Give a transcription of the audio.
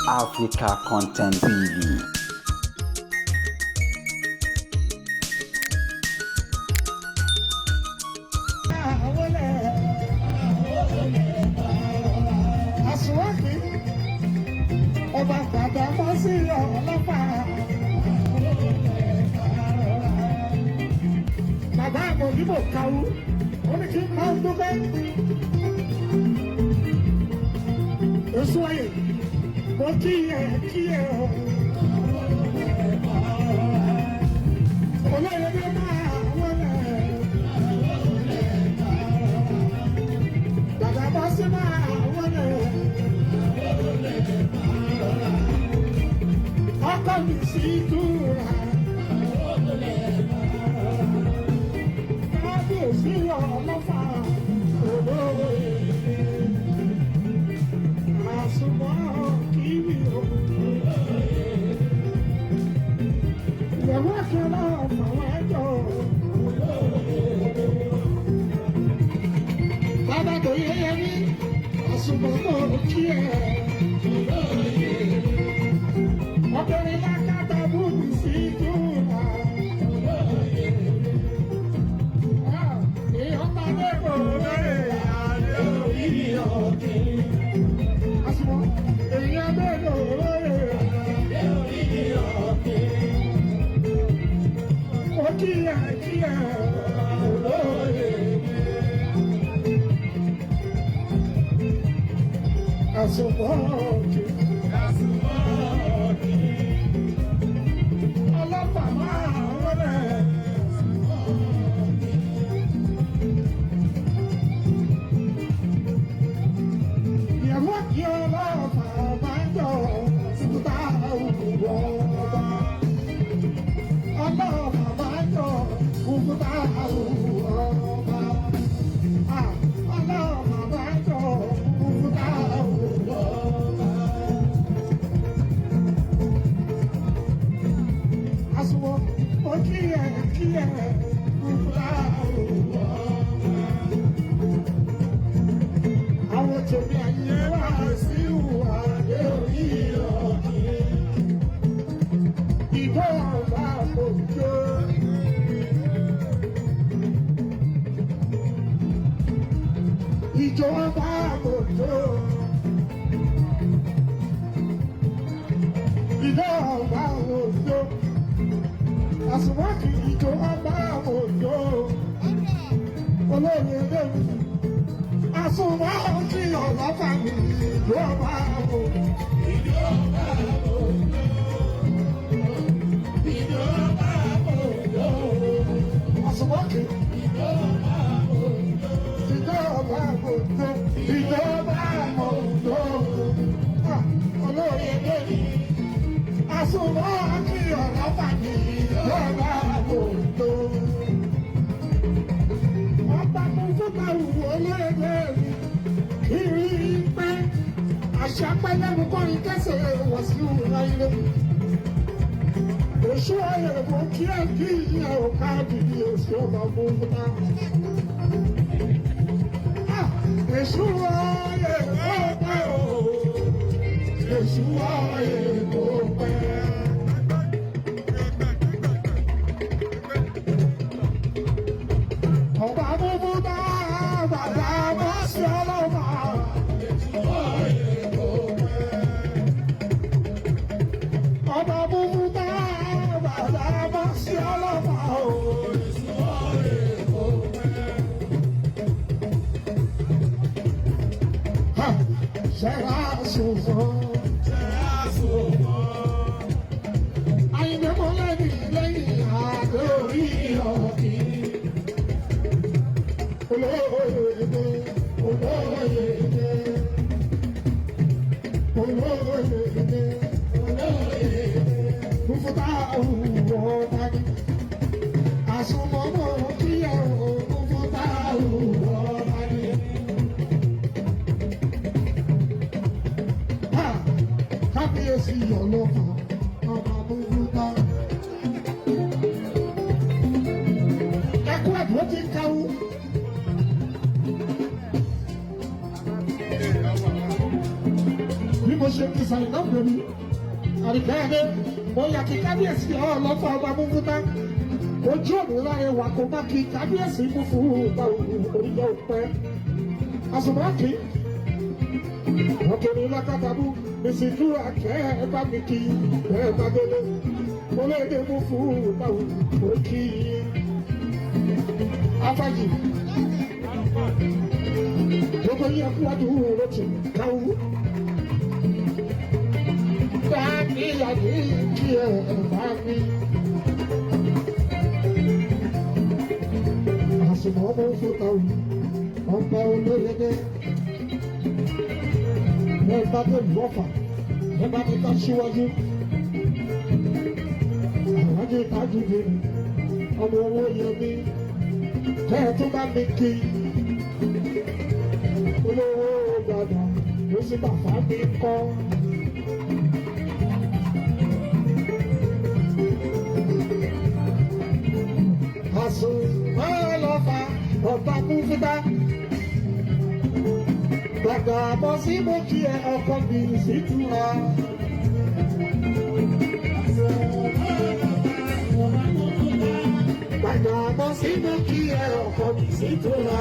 Africa Content TV. Ọba bàbá mọ́ sí ọlọ́pàá. Bàbá àmọ̀díbò kàwú, ó ní kí n máa ń dúpẹ́. Èso ayè, mo kí ẹ o. Olóyè bí máa wọlé. Bàbá bọ́ sí máa wọlé. Ọkọ mi sí dúrà. Kábíyèsí ọlọ́fà olóore. Àsùnwọ̀n kìíní o. Ìyẹ̀wò àkẹ́lá ọ̀fàwọ̀ ẹ̀jọ̀ bàbá tó yẹ yẹ ní àsùnwọ̀n kí ẹ̀. Ọkùnrin lákàtà bùbí sí dúrà. Èèyàn bá dé kò lóore àlè orí ọ̀kẹ́. Àsùnwọ̀n èèyàn dé kò lóore àlè orí ọ̀kẹ́. Ó kí ẹ olóore. Àsùnwọ̀n ọ̀kẹ́. Ìjọba àbòjò, ìjọba àbòjò, àsùnwọ̀kì ìjọba àbòjò, olóyè lèmi, àsùnwọ̀kì ọlọ́pàá mi ìjọba àbòjò. Ìjọba àbòjò, ìjọba àbòjò, àsùnwọ̀kì ìjọba àbòjò. Ìjọba àbòjò, ìjọba àbòjò, olóyè lèmi, àsùnwọ̀kì ọlọ́pàá mi ìjọba àbòjò. Ọba tó fúnpa wù olóyè lèmi, kiri pé àṣà pẹ́lẹ́nu kọrin kẹsẹ̀ wọ̀ sí ìwúra ilé. Èṣù ayẹ̀ mọ̀ kí ẹ kí ìyẹn ò káàdì èsì ọba fún fúnpa. Èṣù ayé kò pẹ́ o, èṣù ayé kò pẹ́. Ọba búbú bá bàbá bá sí ọlọ́mà. Èṣù ayé kò pẹ́. Ọba búbú bá bàbá bá sí ọlọ́mà o. Èṣù ayé kò pẹ́. Será sùnfọ́. Será sùnfọ́. Àyìnbó lẹ́yìn lẹ́yìn àgọ́ orí ọ̀kì. Olóyèdè, olóyèdè, olóyèdè, olóyèdè. Mufuta òwò tani. Àsùnmọ́mọ́ kíyà òwò mufuta òwò tani. Kábíyèsí ọlọ́pàá, ọba Mufuta. Ẹkú ẹ̀dùn ti káwú. mo ṣe ti sàyìn náà lórí àríkẹ́yẹdé mo yà kí kábíyèsí ọlọ́fà ọba múfúta ojú òmìnira ẹwà kò bá kí kábíyèsí múfú ọba oníjẹ òpẹ àsùnmọ́kì ọkùnrin lákàtàbù ìsìnkú àkẹ́ ẹ bá mi kí ẹ bá délé mo léde múfú ọba òkì afájì gbogbo yẹ kú wájú lókè káwú. Bami yàgì kí ẹ bami. Àsùnmọ́ ọmọ òfúta òní, ọba olóyèdè. Ẹ bá dé ìwọ́fà, ẹ bá ní ká síwájú. Àwájú ìtajú dé mi, ọmọ owó yẹ mí. Bẹ́ẹ̀ tó bá mi kí. Olówó gbàgbà ló sì bàbá mi kọ́. Àsùnmọ́lọ́fà ọba múfúta gbàgbà bọ́ sí mo kí ẹ ọkọ mi sí túra. Gbàgbà bọ́ sí mo kí ẹ ọkọ mi sí túra.